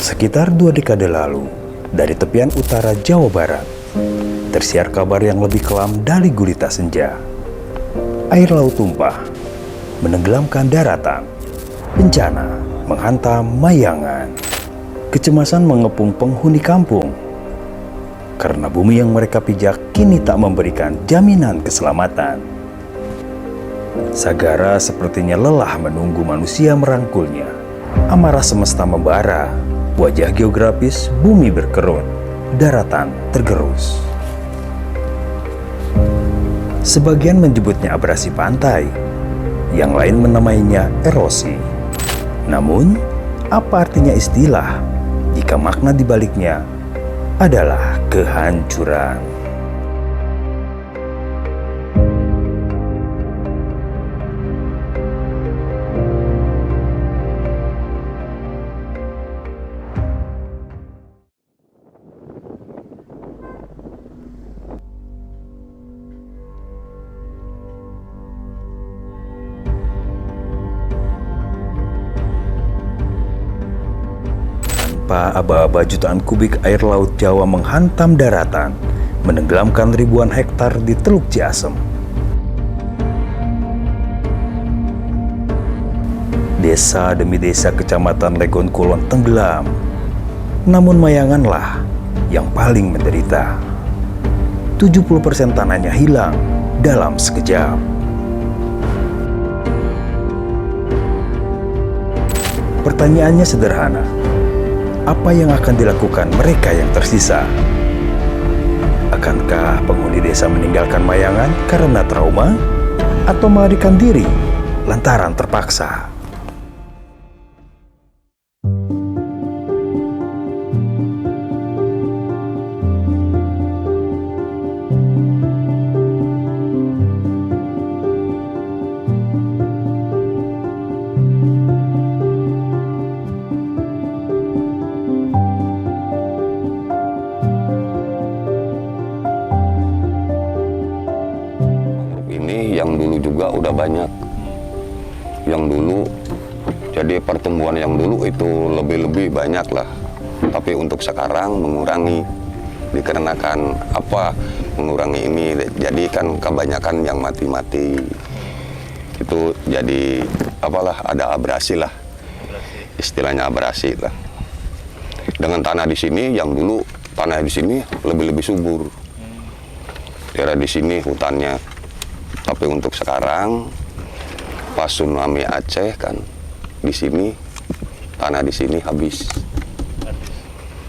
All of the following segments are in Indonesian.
Sekitar 2 dekade lalu, dari tepian utara Jawa Barat, tersiar kabar yang lebih kelam dari gurita senja. Air laut tumpah, menenggelamkan daratan. Bencana menghantam Mayangan. Kecemasan mengepung penghuni kampung. Karena bumi yang mereka pijak kini tak memberikan jaminan keselamatan. Sagara sepertinya lelah menunggu manusia merangkulnya. Amarah semesta membara. Wajah geografis bumi berkerut, daratan tergerus. Sebagian menyebutnya abrasi pantai, yang lain menamainya erosi. Namun, apa artinya istilah jika makna dibaliknya adalah kehancuran? Aba-aba jutaan kubik air laut Jawa menghantam daratan, menenggelamkan ribuan hektar di Teluk Ciasem. Desa demi desa kecamatan Legon Kulon tenggelam, namun Mayanganlah yang paling menderita. 70% tanahnya hilang dalam sekejap. Pertanyaannya sederhana. Apa yang akan dilakukan mereka yang tersisa? Akankah penghuni desa meninggalkan Mayangan karena trauma? Atau melarikan diri lantaran terpaksa? Yang dulu juga udah banyak. Yang dulu, jadi pertumbuhan yang dulu itu lebih banyak lah. Tapi untuk sekarang mengurangi. Dikarenakan apa mengurangi ini? Jadi kan kebanyakan yang mati-mati. Itu jadi apalah, ada abrasi lah. Istilahnya abrasi lah. Dengan tanah di sini, yang dulu tanah di sini lebih subur. Daerah di sini hutannya. Tapi untuk sekarang pas tsunami Aceh kan di sini tanah di sini habis.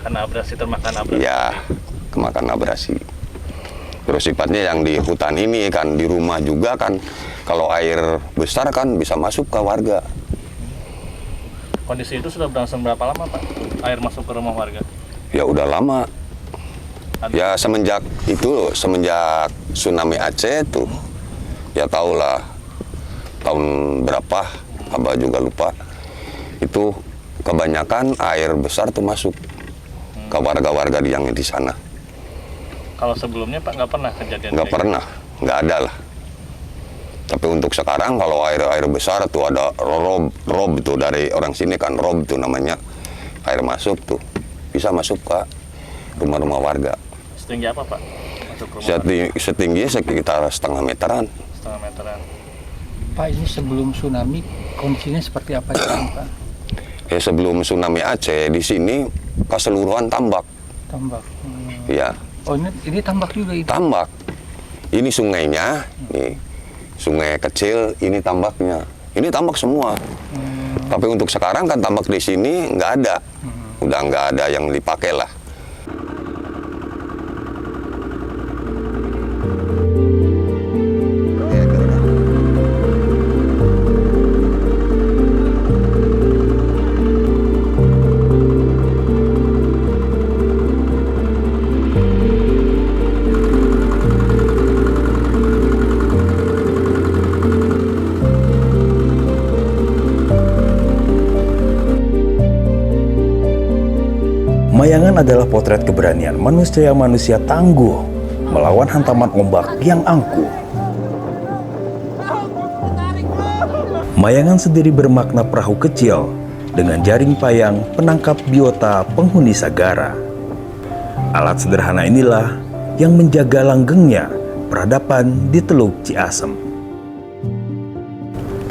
Karena abrasi termakan abrasi. Ya, kemakan abrasi. Terus sifatnya yang di hutan ini kan di rumah juga kan kalau air besar kan bisa masuk ke warga. Kondisi itu sudah berlangsung berapa lama, Pak? Air masuk ke rumah warga? Ya udah lama. Ya semenjak tsunami Aceh tuh. Ya tahulah tahun berapa, Abah juga lupa. Itu kebanyakan air besar tuh masuk ke warga-warga yang di sana. Kalau sebelumnya Pak nggak pernah kejadian? Nggak pernah, nggak ada lah. Tapi untuk sekarang kalau air besar tuh ada rob tuh dari orang sini kan rob tuh namanya. Air masuk tuh bisa masuk ke rumah-rumah warga. Setinggi apa Pak? Masuk rumah setinggi sekitar setengah meteran. Pak, ini sebelum tsunami kondisinya seperti apa Pak? Ya sebelum tsunami Aceh di sini keseluruhan tambak. Tambak. Ya. Oh ini tambak juga itu. Tambak. Ini sungainya, nih sungai kecil, ini tambaknya. Ini tambak semua. Tapi untuk sekarang kan tambak di sini nggak ada. Udah nggak ada yang dipakai lah. Mayangan adalah potret keberanian manusia tangguh melawan hantaman ombak yang angkuh. Mayangan sendiri bermakna perahu kecil dengan jaring payang penangkap biota penghuni Sagara. Alat sederhana inilah yang menjaga langgengnya peradaban di Teluk Ciasem.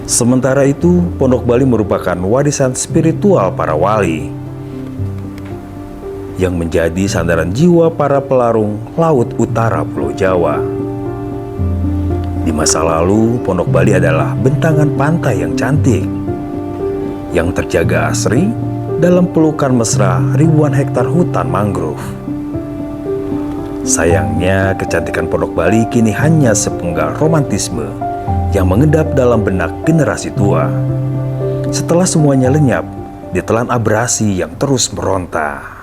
Sementara itu, Pondok Bali merupakan warisan spiritual para wali yang menjadi sandaran jiwa para pelarung laut utara Pulau Jawa. Di masa lalu, Pondok Bali adalah bentangan pantai yang cantik, yang terjaga asri dalam pelukan mesra ribuan hektar hutan mangrove. Sayangnya, kecantikan Pondok Bali kini hanya sepenggal romantisme yang mengendap dalam benak generasi tua. Setelah semuanya lenyap, ditelan abrasi yang terus meronta.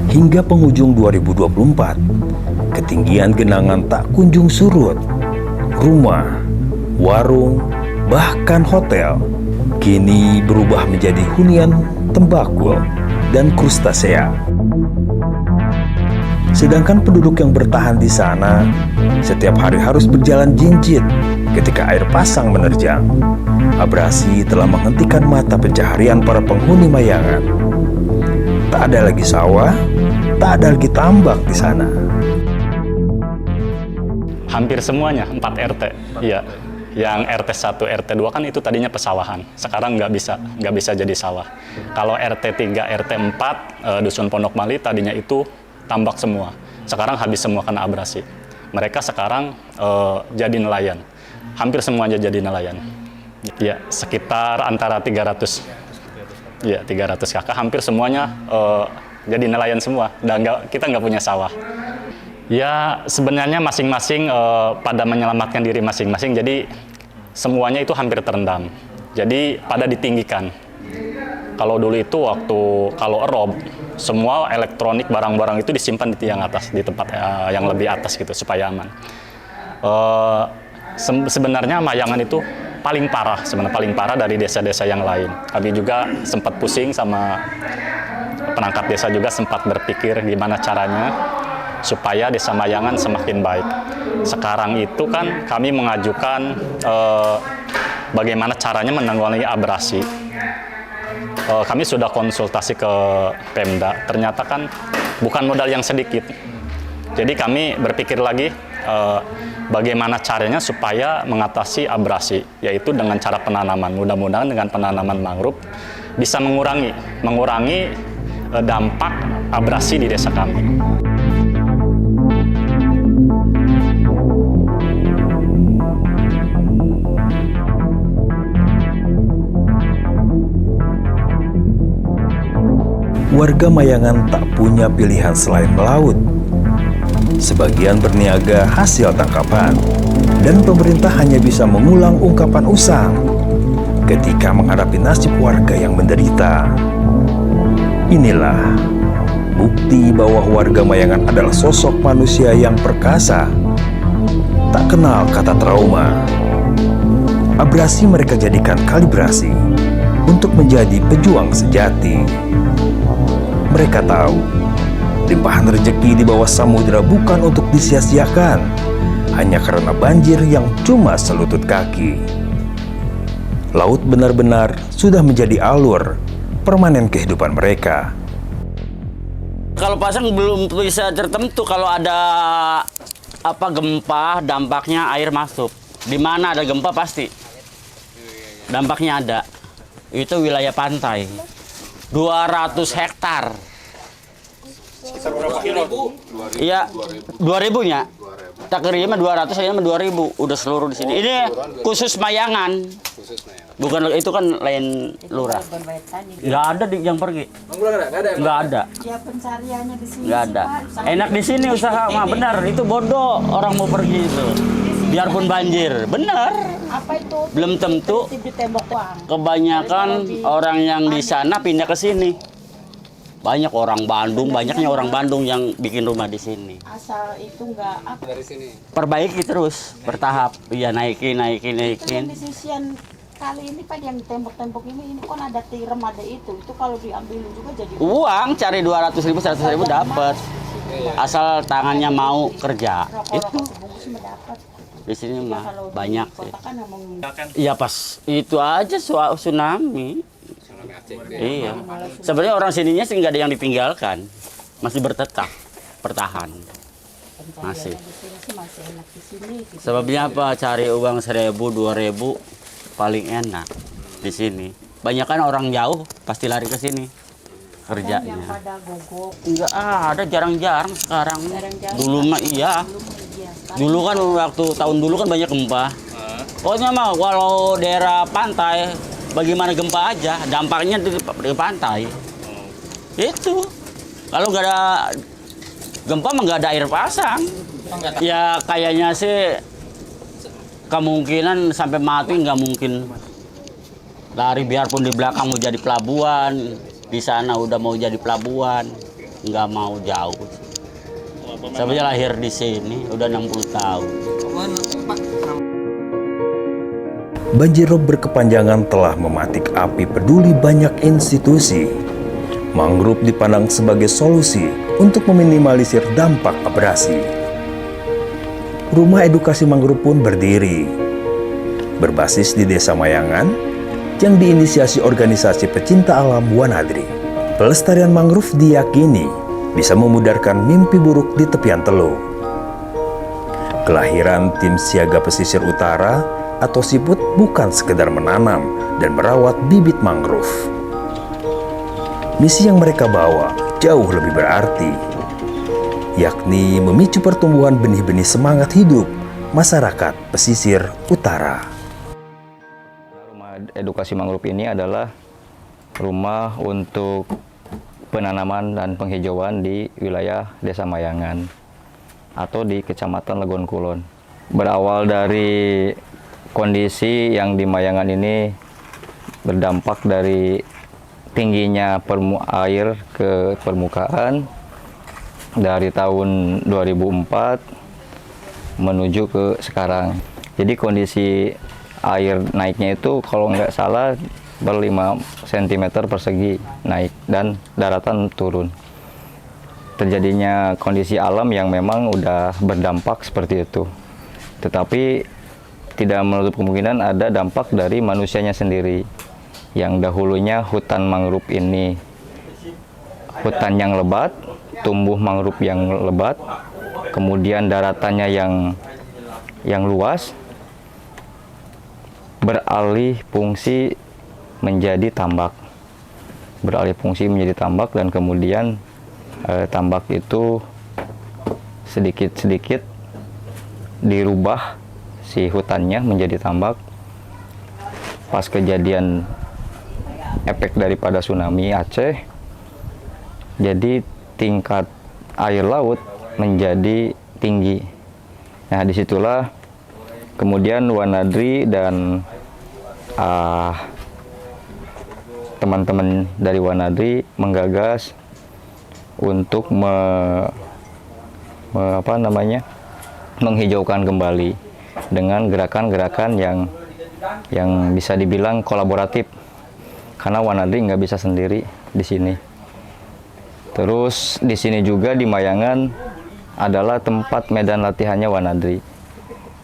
Hingga penghujung 2024, ketinggian genangan tak kunjung surut. Rumah, warung, bahkan hotel kini berubah menjadi hunian tembakau dan krustasea. Sedangkan penduduk yang bertahan di sana setiap hari harus berjalan jinjit ketika air pasang menerjang. Abrasi telah menghentikan mata pencaharian para penghuni Mayangan. Tak ada lagi sawah, tak ada lagi tambak di sana. Hampir semuanya 4 RT. Iya. Yang RT 1, RT 2 kan itu tadinya pesawahan. Sekarang nggak bisa jadi sawah. Kalau RT 3, RT 4 Dusun Pondok Bali tadinya itu tambak semua. Sekarang habis semua kena abrasi. Mereka sekarang jadi nelayan. Hampir semuanya jadi nelayan. Ya, sekitar antara 300. Ya, 300 kakak, hampir semuanya jadi nelayan semua. Dan kita nggak punya sawah. Ya, sebenarnya masing-masing pada menyelamatkan diri masing-masing. Jadi semuanya itu hampir terendam. Jadi pada ditinggikan. Kalau dulu itu waktu kalau erob, semua elektronik barang-barang itu disimpan di tiang atas, di tempat yang lebih atas gitu supaya aman. Sebenarnya Mayangan itu paling parah dari desa-desa yang lain. Kami juga sempat pusing sama penangkap desa, juga sempat berpikir gimana caranya supaya desa Mayangan semakin baik. Sekarang itu kan kami mengajukan bagaimana caranya menanggulangi abrasi. Kami sudah konsultasi ke Pemda, ternyata kan bukan modal yang sedikit. Jadi kami berpikir lagi bagaimana caranya supaya mengatasi abrasi, yaitu dengan cara penanaman. Mudah-mudahan dengan penanaman mangrove bisa mengurangi dampak abrasi di desa kami. Warga Mayangan tak punya pilihan selain melaut. Sebagian berniaga hasil tangkapan, dan pemerintah hanya bisa mengulang ungkapan usang ketika menghadapi nasib warga yang menderita. Inilah bukti bahwa warga Mayangan adalah sosok manusia yang perkasa, tak kenal kata trauma. Abrasi mereka jadikan kalibrasi untuk menjadi pejuang sejati. Mereka tahu limpahan rezeki di bawah samudera bukan untuk disia-siakan hanya karena banjir yang cuma selutut kaki. Laut benar-benar sudah menjadi alur permanen kehidupan mereka. Kalau pasang belum bisa tertentu, kalau ada gempa, dampaknya air masuk. Di mana ada gempa pasti dampaknya ada. Itu wilayah pantai. 200 hektar. Sekitar berapa kilo? Iya, 2000-nya. Tak kira mah 200, saya mah 2000. Udah seluruh di sini. Ini khusus Mayangan. Bukan, itu kan lain lurah. Nggak ada yang pergi. Nggak ada. Ya pencariannya di sini. Nggak ada. Enak di sini usaha mah, benar. Itu bodoh orang mau pergi itu. Biarpun banjir, benar. Apa itu? Belum tentu. Di tembok doang. Kebanyakan orang yang di sana pindah ke sini. Banyak orang Bandung, banyaknya orang Bandung yang bikin rumah di sini. Asal itu nggak apa. Perbaiki terus, bertahap. Iya, naikin. Itu yang di sisian Kali ini Pak yang tembok-tembok ini kan ada tiram, ada itu kalau diambil juga jadi Uang cari 200.000, 100.000 dapat. Asal tangannya mau kerja. Itu bungkus mendapat. di sini mah Kalau di banyak sih. kota kan emang Iya pas itu aja tsunami. Iya. Sebenarnya orang sininya sih nggak ada yang ditinggalkan, masih bertahan. Masih. di sini sih masih enak di sini. Gitu. Sebabnya apa? Cari uang 1.000, 2.000 paling enak di sini. Banyak kan orang jauh pasti lari ke sini Yang kerjanya. pada gogok. Enggak ada, jarang-jarang sekarang. Jarang-jarang. Dulu mah iya. Dulu kan waktu tahun dulu kan banyak gempa. Pokoknya mah kalau daerah pantai, bagaimana gempa aja, dampaknya di pantai. Itu. Kalau nggak ada gempa mah nggak ada air pasang. Ya kayaknya sih kemungkinan sampai mati nggak mungkin. Lari biarpun di belakang mau jadi pelabuhan, di sana udah mau jadi pelabuhan, nggak mau jauh. Saya lahir di sini udah 60 tahun. Banjir rob berkepanjangan telah mematik api peduli banyak institusi. Mangrove dipandang sebagai solusi untuk meminimalisir dampak abrasi. Rumah edukasi mangrove pun berdiri, berbasis di Desa Mayangan, yang diinisiasi organisasi pecinta alam Wanadri. Pelestarian mangrove diyakini bisa memudarkan mimpi buruk di tepian Teluk. Kelahiran tim siaga pesisir utara atau Siput bukan sekedar menanam dan merawat bibit mangrove. Misi yang mereka bawa jauh lebih berarti, yakni memicu pertumbuhan benih-benih semangat hidup masyarakat pesisir utara. Rumah edukasi mangrove ini adalah rumah untuk penanaman dan penghijauan di wilayah Desa Mayangan atau di Kecamatan Legon Kulon. Berawal dari kondisi yang di Mayangan ini berdampak dari tingginya air ke permukaan dari tahun 2004 menuju ke sekarang. Jadi kondisi air naiknya itu kalau nggak salah ber 5 cm persegi naik dan daratan turun. Terjadinya kondisi alam yang memang udah berdampak seperti itu. Tetapi tidak menutup kemungkinan ada dampak dari manusianya sendiri. Yang dahulunya hutan mangrove ini hutan yang lebat, tumbuh mangrove yang lebat, kemudian daratannya yang luas, beralih fungsi menjadi tambak. Dan kemudian tambak itu sedikit-sedikit dirubah si hutannya menjadi tambak. Pas kejadian efek daripada tsunami Aceh, jadi tingkat air laut menjadi tinggi. Nah, disitulah kemudian Wanadri dan teman-teman dari Wanadri menggagas untuk menghijaukan kembali dengan gerakan-gerakan yang bisa dibilang kolaboratif, karena Wanadri nggak bisa sendiri di sini. Terus di sini juga di Mayangan adalah tempat medan latihannya Wanadri,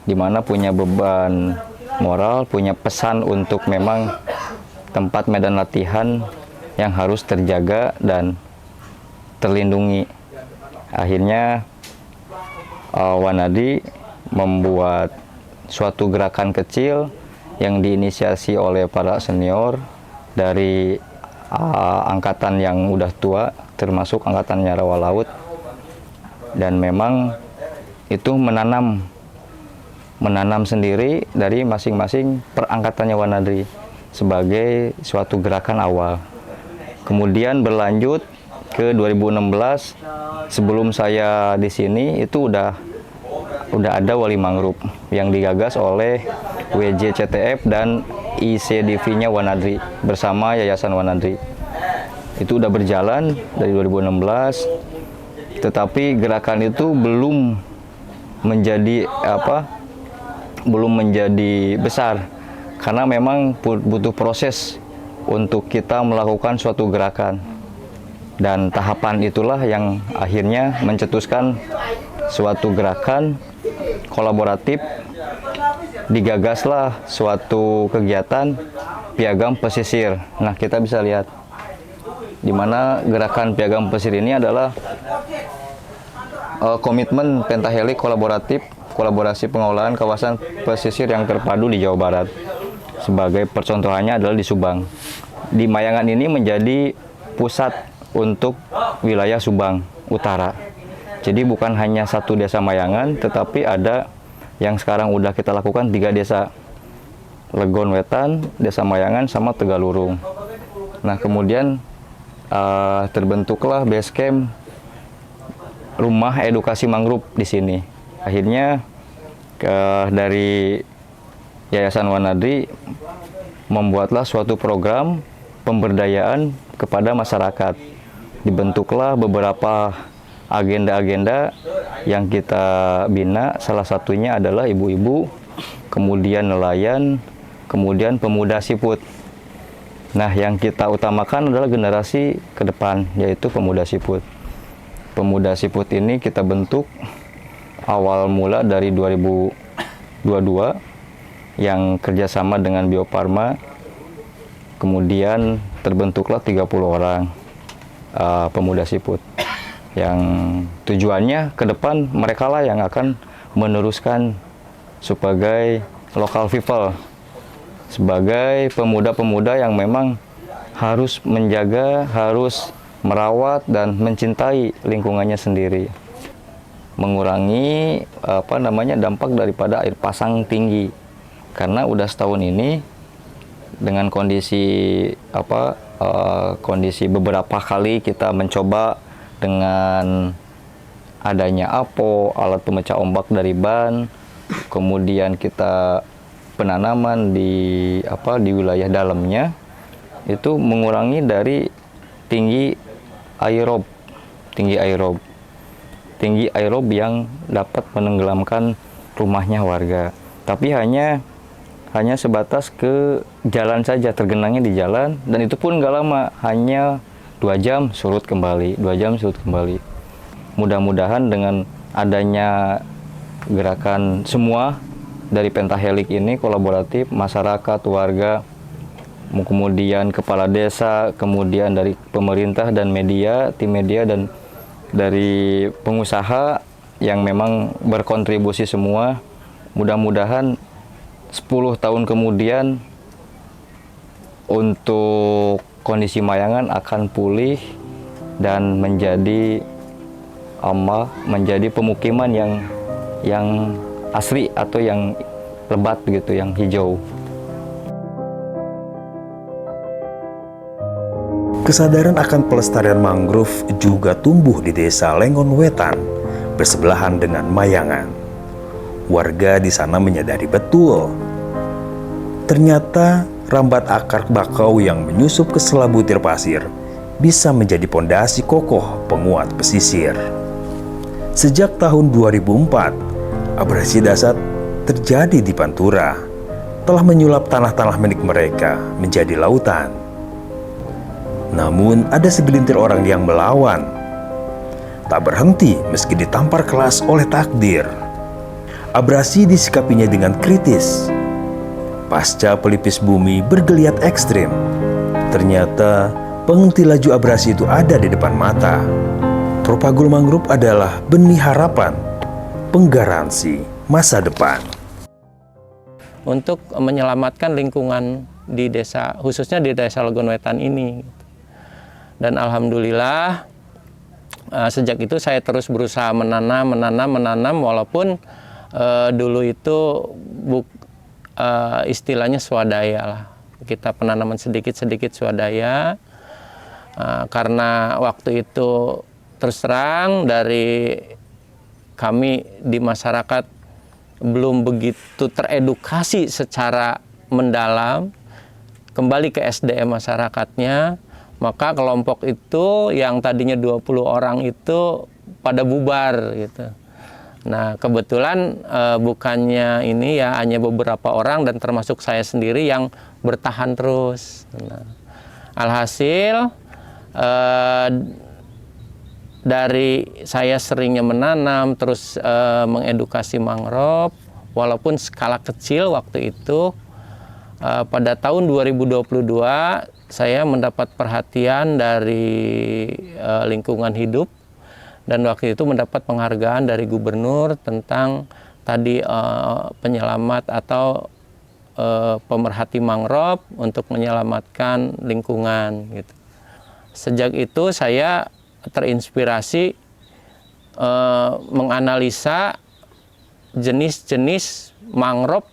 di mana punya beban moral, punya pesan untuk memang tempat medan latihan yang harus terjaga dan terlindungi. Akhirnya Wanadri membuat suatu gerakan kecil yang diinisiasi oleh para senior dari angkatan yang udah tua, termasuk angkatannya rawa laut, dan memang itu menanam sendiri dari masing-masing perangkatannya Wanadri sebagai suatu gerakan awal. Kemudian berlanjut ke 2016, sebelum saya di sini itu udah ada Wali Mangrove yang digagas oleh WJCTF dan ICDV-nya Wanadri bersama Yayasan Wanadri. Itu udah berjalan dari 2016, tetapi gerakan itu belum menjadi besar karena memang butuh proses untuk kita melakukan suatu gerakan. Dan tahapan itulah yang akhirnya mencetuskan suatu gerakan kolaboratif, digagaslah suatu kegiatan Piagam Pesisir. Nah, kita bisa lihat di mana gerakan Piagam Pesisir ini adalah komitmen pentahelik kolaborasi pengelolaan kawasan pesisir yang terpadu di Jawa Barat. Sebagai percontohannya adalah di Subang. Di Mayangan ini menjadi pusat untuk wilayah Subang Utara. Jadi bukan hanya satu desa Mayangan, tetapi ada yang sekarang udah kita lakukan 3 desa. Legon Wetan, Desa Mayangan, sama Tegalurung. Nah, kemudian terbentuklah base camp rumah edukasi mangrove di sini. Akhirnya dari Yayasan Wanadri membuatlah suatu program pemberdayaan kepada masyarakat. Dibentuklah beberapa agenda-agenda yang kita bina, salah satunya adalah ibu-ibu, kemudian nelayan, kemudian pemuda siput. Nah, yang kita utamakan adalah generasi ke depan, yaitu pemuda siput. Pemuda siput ini kita bentuk awal mula dari 2022 yang kerjasama dengan Bio Farma. Kemudian terbentuklah 30 orang pemuda siput. Yang tujuannya ke depan mereka lah yang akan meneruskan sebagai local people, sebagai pemuda-pemuda yang memang harus menjaga, harus merawat dan mencintai lingkungannya sendiri, mengurangi dampak daripada air pasang tinggi. Karena udah setahun ini dengan kondisi beberapa kali kita mencoba dengan adanya APO, alat pemecah ombak dari ban, kemudian kita penanaman di wilayah dalamnya itu mengurangi dari tinggi aerob yang dapat menenggelamkan rumahnya warga. Tapi hanya sebatas ke jalan saja, tergenangnya di jalan, dan itu pun nggak lama, hanya 2 jam surut kembali, 2 jam surut kembali. Mudah-mudahan dengan adanya gerakan semua dari pentahelik ini kolaboratif, masyarakat, warga, kemudian kepala desa, kemudian dari pemerintah dan media, tim media, dan dari pengusaha yang memang berkontribusi semua, mudah-mudahan 10 tahun kemudian untuk kondisi Mayangan akan pulih dan menjadi pemukiman yang asli atau yang lebat begitu, yang hijau. Kesadaran akan pelestarian mangrove juga tumbuh di Desa Lengon Wetan, bersebelahan dengan Mayangan. Warga di sana menyadari betul, ternyata rambat akar bakau yang menyusup ke sela butir pasir bisa menjadi pondasi kokoh penguat pesisir. Sejak tahun 2004, abrasi dasar terjadi di Pantura, telah menyulap tanah-tanah milik mereka menjadi lautan. Namun ada segelintir orang yang melawan, tak berhenti meski ditampar keras oleh takdir. Abrasi disikapinya dengan kritis. Pasca pelipis bumi bergeliat ekstrim, ternyata penghenti laju abrasi itu ada di depan mata. Propagul mangrove adalah benih harapan, penggaransi masa depan. Untuk menyelamatkan lingkungan di desa, khususnya di Desa Legon Wetan ini. Dan alhamdulillah sejak itu saya terus berusaha menanam walaupun dulu itu istilahnya swadaya lah. Kita penanaman sedikit-sedikit swadaya karena waktu itu terus terang dari kami di masyarakat belum begitu teredukasi secara mendalam kembali ke SDM masyarakatnya, maka kelompok itu yang tadinya 20 orang itu pada bubar gitu. Nah, kebetulan bukannya ini ya hanya beberapa orang dan termasuk saya sendiri yang bertahan terus. Nah, alhasil dari saya seringnya menanam, terus mengedukasi mangrove, walaupun skala kecil waktu itu, pada tahun 2022 saya mendapat perhatian dari lingkungan hidup, dan waktu itu mendapat penghargaan dari gubernur tentang tadi penyelamat atau pemerhati mangrove untuk menyelamatkan lingkungan gitu. Sejak itu saya terinspirasi menganalisa jenis-jenis mangrove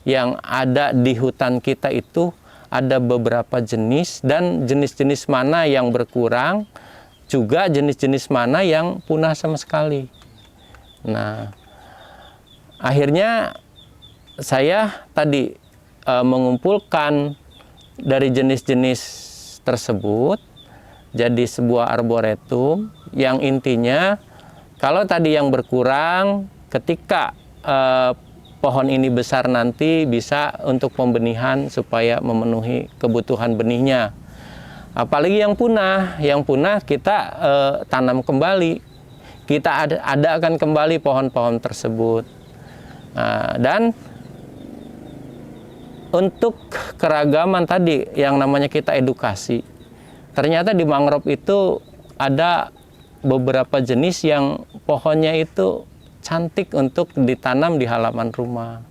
yang ada di hutan kita itu ada beberapa jenis, dan jenis-jenis mana yang berkurang, juga jenis-jenis mana yang punah sama sekali. Nah, akhirnya saya tadi mengumpulkan dari jenis-jenis tersebut jadi sebuah arboretum yang intinya kalau tadi yang berkurang ketika pohon ini besar nanti bisa untuk pembenihan supaya memenuhi kebutuhan benihnya. Apalagi yang punah kita tanam kembali, kita adakan kembali pohon-pohon tersebut. Dan untuk keragaman tadi yang namanya kita edukasi, ternyata di mangrove itu ada beberapa jenis yang pohonnya itu cantik untuk ditanam di halaman rumah.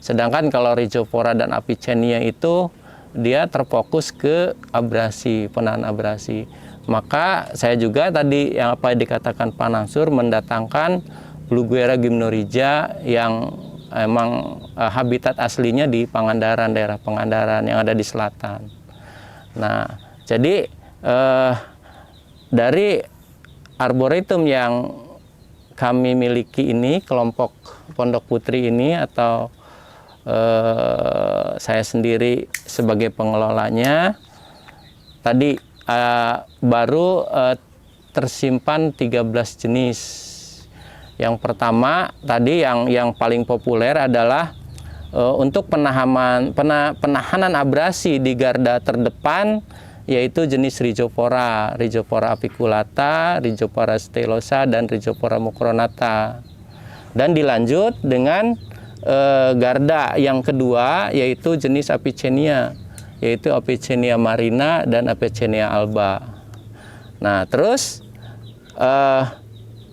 Sedangkan kalau Rhizophora dan Avicennia itu dia terfokus ke abrasi, penahan abrasi. Maka saya juga tadi yang apa dikatakan Pak Nansur mendatangkan Bruguera gymnorrhiza yang emang habitat aslinya di Pangandaran, daerah Pangandaran yang ada di selatan. Nah, jadi dari arboretum yang kami miliki ini, kelompok Pondok Putri ini atau saya sendiri sebagai pengelolanya, tadi baru tersimpan 13 jenis. Yang pertama tadi yang paling populer adalah untuk penahanan abrasi di garda terdepan, yaitu jenis Rhizophora, Rhizophora apiculata, Rhizophora stylosa, dan Rhizophora mucronata. Dan dilanjut dengan garda yang kedua, yaitu jenis Avicennia, yaitu Avicennia marina dan Avicennia alba. Nah, terus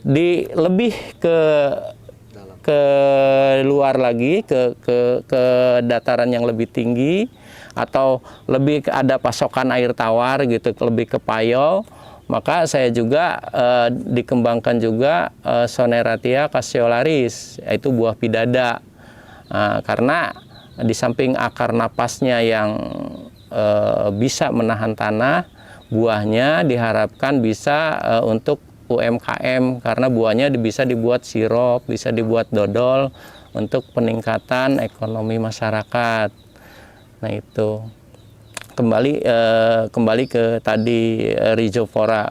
lebih ke luar lagi, ke dataran yang lebih tinggi, atau lebih ada pasokan air tawar gitu, lebih ke payau, maka saya juga dikembangkan juga Soneratia cassiolaris, yaitu buah pidada. Karena di samping akar napasnya yang bisa menahan tanah, buahnya diharapkan bisa untuk UMKM, karena buahnya bisa dibuat sirup, bisa dibuat dodol untuk peningkatan ekonomi masyarakat. Nah, itu kembali ke tadi Rhizophora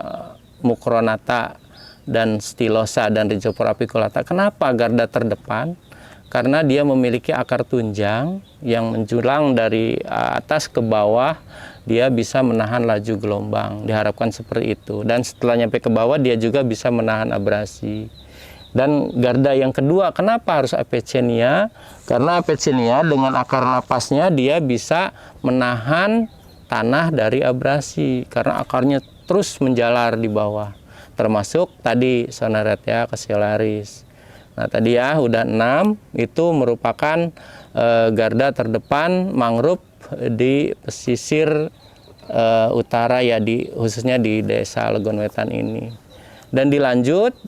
mucronata dan stylosa dan Rhizophora apiculata. Kenapa garda terdepan? Karena dia memiliki akar tunjang yang menjulang dari atas ke bawah, dia bisa menahan laju gelombang, diharapkan seperti itu. Dan setelah nyampe ke bawah, dia juga bisa menahan abrasi. Dan garda yang kedua, kenapa harus Avicennia? Karena Avicennia dengan akar napasnya dia bisa menahan tanah dari abrasi, karena akarnya terus menjalar di bawah. Termasuk tadi Soneratia cassiolaris. Nah, tadi ya udah 6, itu merupakan garda terdepan mangrove di pesisir utara ya, khususnya di desa Legon Wetan ini. Dan dilanjut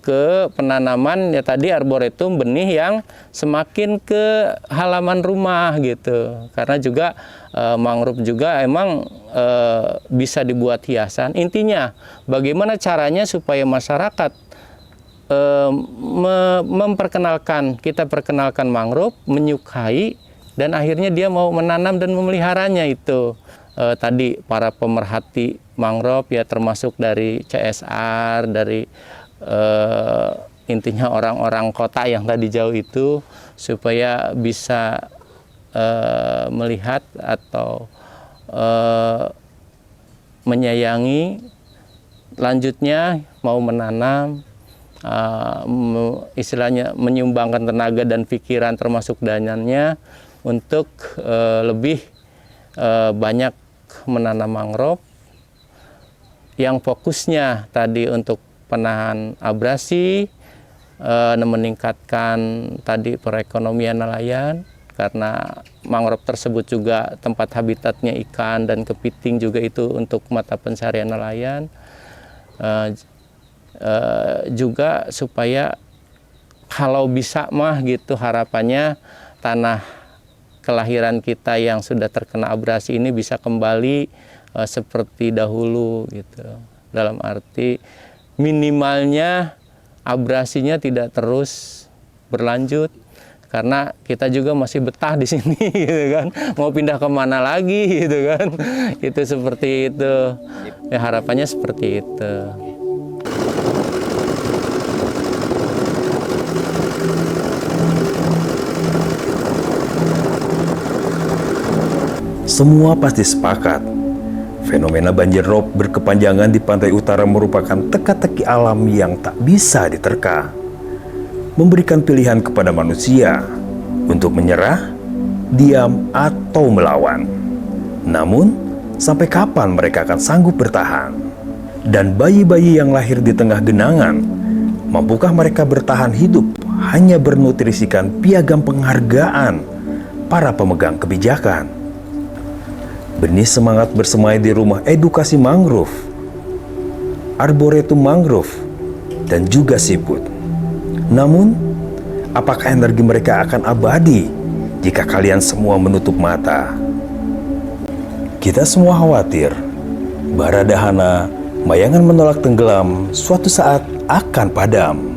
ke penanaman ya tadi arboretum benih yang semakin ke halaman rumah gitu. Karena juga mangrove juga emang bisa dibuat hiasan. Intinya bagaimana caranya supaya masyarakat kita perkenalkan mangrove, menyukai, dan akhirnya dia mau menanam dan memeliharanya. Itu tadi para pemerhati mangrove ya, termasuk dari CSR, dari intinya orang-orang kota yang tadi jauh itu supaya bisa melihat atau menyayangi, lanjutnya mau menanam, istilahnya menyumbangkan tenaga dan pikiran termasuk dananya untuk lebih banyak menanam mangrove yang fokusnya tadi untuk penahan abrasi, meningkatkan tadi perekonomian nelayan, karena mangrove tersebut juga tempat habitatnya ikan dan kepiting juga itu untuk mata pencarian nelayan. Juga supaya kalau bisa mah gitu harapannya tanah kelahiran kita yang sudah terkena abrasi ini bisa kembali seperti dahulu gitu. Dalam arti minimalnya abrasinya tidak terus berlanjut, karena kita juga masih betah di sini gitu kan, mau pindah kemana lagi gitu kan, itu seperti itu ya, harapannya seperti itu. Semua pasti sepakat, fenomena banjir rob berkepanjangan di pantai utara merupakan teka-teki alam yang tak bisa diterka, memberikan pilihan kepada manusia untuk menyerah, diam, atau melawan. Namun, sampai kapan mereka akan sanggup bertahan? Dan bayi-bayi yang lahir di tengah genangan, mampukah mereka bertahan hidup hanya bernutrisikan piagam penghargaan para pemegang kebijakan? Benih semangat bersemai di rumah edukasi mangrove, arboretum mangrove, dan juga siput. Namun, apakah energi mereka akan abadi jika kalian semua menutup mata? Kita semua khawatir, bara dahana, bayangan menolak tenggelam suatu saat akan padam.